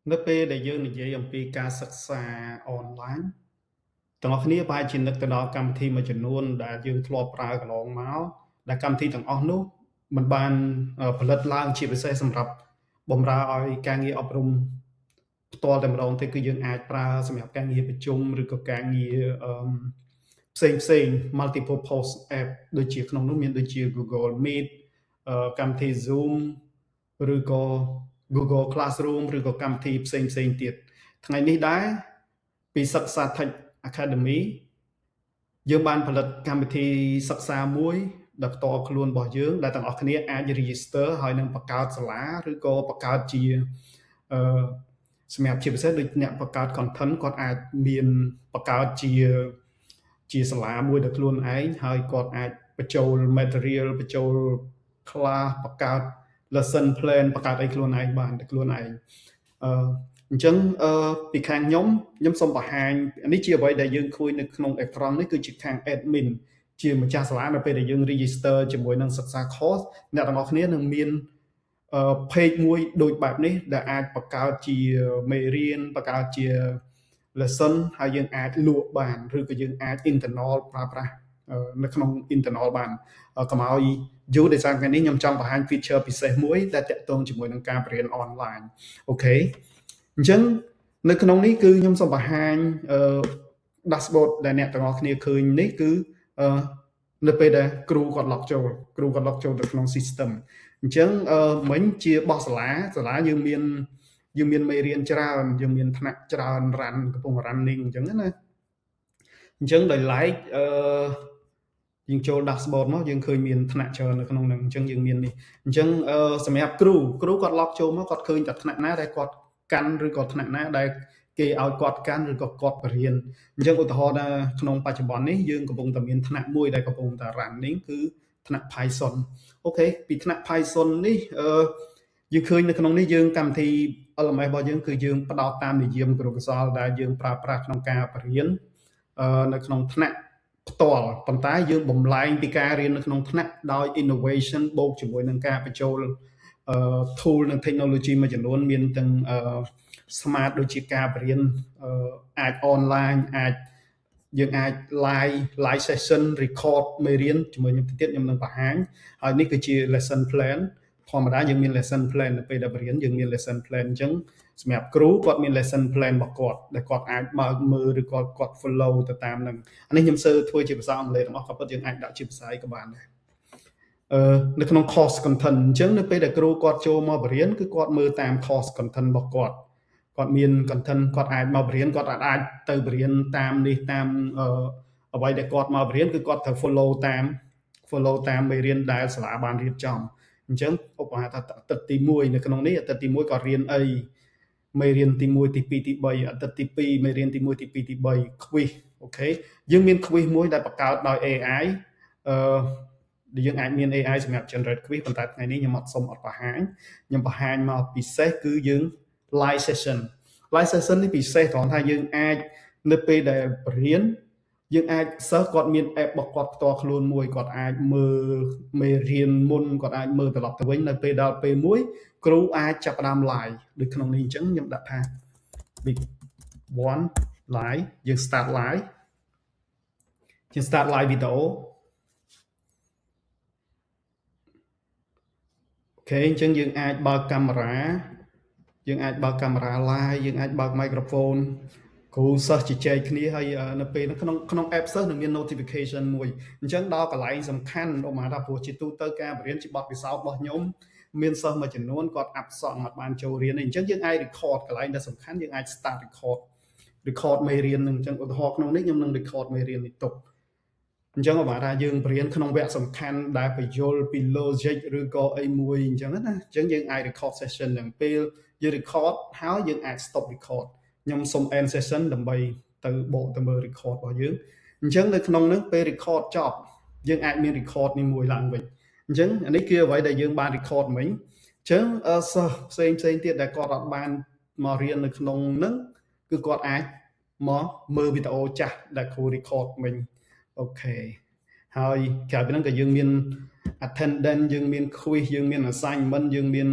នៅពេលដែលយើងនិយាយអំពីការសិក្សាអនឡាញទាំងអស់គ្នាប្រហែលជានឹកទៅដល់កម្មវិធីមួយចំនួនដែលយើងធ្លាប់ប្រើកន្លងមកដែលកម្មវិធីទាំងអស់នោះมันបានផលិតឡើងជាពិសេសសម្រាប់បម្រើឲ្យការងារអប់រំផ្ទាល់តែម្ដងទេគឺយើងអាចប្រើសម្រាប់ការងារប្រជុំឬក៏ការងារផ្សេង multi-purpose app ដូចជាក្នុងនោះមានដូចជា Google Meet កម្មវិធី Zoom ឬក៏ Google Classroom ឬក៏កម្មវិធីផ្សេងទៀតថ្ងៃនេះដែរពីសិក្សា Tech Academy យើងបានផលិតកម្មវិធីសិក្សាមួយដែលផ្ទាល់ខ្លួនរបស់យើងដែលទាំងអស់គ្នាអាច register ហើយនឹងបង្កើតសាលាឬក៏បង្កើតជាសម្រាប់ជាពិសេសដូចអ្នកបង្កើត content គាត់អាចមានបង្កើតជាសាលាមួយដោយខ្លួនឯងហើយគាត់អាចបញ្ចូល material បញ្ចូល class បង្កើត lesson plan បង្កើតអីខ្លួនឯងបានតែខ្លួនឯងអញ្ចឹងពីខាងខ្ញុំសូមបង្ហាញនេះជាអ្វីដែលយើងឃើញនៅក្នុងអេក្រង់នេះគឺជាខាង admin ជាម្ចាស់សាលានៅពេលដែលយើង register ជាមួយនឹងសិក្សា course អ្នកទាំងអស់គ្នានឹងមានpage មួយដូចបែបនេះដែលអាចបង្កើតជាមេរៀនបង្កើតជា lesson ហើយយើងអាចលក់បានឬក៏យើងអាច internal ប្រើប្រាស់នៅក្នុង internal បានកុំឲ្យយូរដោយសារថ្ងៃនេះខ្ញុំចង់បង្ហាញ feature ពិសេសមួយដែលតាក់ទងជាមួយនឹងការបរៀន online អូខេអញ្ចឹងនៅក្នុងនេះគឺខ្ញុំសូមបង្ហាញdashboard ដែលអ្នកទាំងអស់គ្នាឃើញនេះគឺនៅពេលដែលគ្រូគាត់ log ចូលទៅក្នុង system អញ្ចឹងមិញជាបោះសាលាយើងមានមេរៀនច្រើនយើងមានថ្នាក់ច្រើនកំពុង running អញ្ចឹងណាអញ្ចឹងដោយឡែកយើងចូល dashboard មកយើងឃើញមានថ្នាក់ច្រើននៅក្នុងហ្នឹងអញ្ចឹងយើងមាននេះអញ្ចឹងសម្រាប់គ្រូគាត់ log ចូលមកគាត់ឃើញតែថ្នាក់ណាដែលគាត់កាន់ឬក៏ថ្នាក់ណាដែលគេឲ្យគាត់កាន់ឬក៏គាត់បរៀនអញ្ចឹងឧទាហរណ៍ថាក្នុងបច្ចុប្បន្ននេះយើងកំពុងតែមានថ្នាក់មួយដែលកំពុងតែ running គឺថ្នាក់ Python អូខេពីថ្នាក់ Python នេះយើងឃើញនៅក្នុងនេះយើងកម្មវិធី LMS របស់យើងគឺយើងផ្ដោតតាមនិយមគរុកោសល្យដែលយើងប្រើប្រាស់ក្នុងការបរៀននៅក្នុងថ្នាក់ផ្ទាល់ប៉ុន្តែយើងបំលែងពីការរៀននៅក្នុងថ្នាក់ដោយ innovation បូកជាមួយនឹងការបញ្ចូលtool និង technology មួយចំនួនមានទាំង smart ដូចជាការបរៀនអាច online យើងអាច live session record មេរៀនជាមួយខ្ញុំទៀតខ្ញុំនឹងបង្ហាញហើយនេះគឺជា lesson plan ធម្មតាយើងមាន lesson plan នៅពេលដែលបរៀនយើងមាន lesson plan អញ្ចឹងសម្រាប់គ្រូគាត់មាន lesson plan របស់គាត់ដែលគាត់អាចបើកមើលឬគាត់ follow ទៅតាមនឹងអានេះខ្ញុំធ្វើជាភាសាអង់គ្លេសទាំងអស់ក៏ពិតយើងអាចដាក់ជាភាសាអីក៏បានដែរនៅក្នុង course content អញ្ចឹងនៅពេលដែលគ្រូគាត់ចូលមកបរៀនគឺគាត់មើលតាម course content របស់គាត់មាន content គាត់អាចមកបរៀនគាត់អាចទៅបរៀនតាមនេះតាមអ្វីដែលគាត់មកបរៀនគឺគាត់ត្រូវ follow តាមមេរៀនដែលសាលាបានរៀបចំអញ្ចឹងឧបមាថាអាទិត្យទី1នៅក្នុងនេះអាទិត្យទី1គាត់រៀនអីមេរៀនទី1ទី2ទី3អាទិត្យទី2មេរៀនទី1ទី2ទី3 quiz អូខេយើងមាន quiz មួយដែលបង្កើតដោយ AI ដែលយើងអាចមាន AI សម្រាប់ generate quiz ប៉ុន្តែថ្ងៃនេះខ្ញុំអត់បង្ហាញខ្ញុំបង្ហាញមកពិសេសគឺយើង live session នេះពិសេសត្រង់ថាយើងអាចនៅពេលដែលបរៀនយើងអាចសិស្សគាត់មាន app របស់គាត់ផ្ទាល់ខ្លួនមួយគាត់អាចមើលមេរៀនមុនគាត់អាចមើលត្រឡប់ទៅវិញនៅពេលដល់ពេលមួយគ្រូអាចចាប់ផ្ដើម live ដូចក្នុងនេះអញ្ចឹងខ្ញុំដាក់ថា big one live យើង start live វីដេអូអូខេអញ្ចឹងយើងអាចបើកកាមេរ៉ា live យើងអាចបើក microphone គ្រូសិស្សជជែកគ្នាហើយនៅពេលក្នុង app សិស្សនឹងមាន notification មួយអញ្ចឹងដល់កន្លែងសំខាន់ឧបមាថាព្រោះជាទូទៅការបរៀនជាបទពិសោធន៍របស់ខ្ញុំមានសិស្សមួយចំនួនគាត់អាប់សង់អត់បានចូលរៀនទេអញ្ចឹងយើងអាច record កន្លែងដែលសំខាន់យើងអាច start record មេរៀននឹងអញ្ចឹងឧទាហរណ៍ក្នុងនេះខ្ញុំនឹង record មេរៀននេះទុកអញ្ចឹងឧបមាថាយើងបរៀនក្នុងវគ្គសំខាន់ដែលបញ្យល់ពី logic ឬក៏អីមួយអញ្ចឹងណាអញ្ចឹងយើងអាច record session នឹងពេលយើង record ហើយយើងអាច stop record ខ្ញុំសុំ end session ដើម្បីទៅបកទៅមើល record របស់យើងអញ្ចឹងនៅក្នុងនោះពេល record ចប់យើងអាចមាន record នេះមួយឡើងវិញអញ្ចឹងអានេះគឺអ្វីដែលយើងបាន record មិញអញ្ចឹងសិស្សផ្សេងទៀតដែលគាត់អត់បានមករៀននៅក្នុងហ្នឹងគឺគាត់អាចមកមើលវីដេអូចាស់ដែលគ្រូ record មិញអូខេហើយក្រៅពីហ្នឹងក៏យើងមាន attendance យើងមាន quiz យើងមាន assignment យើងមាន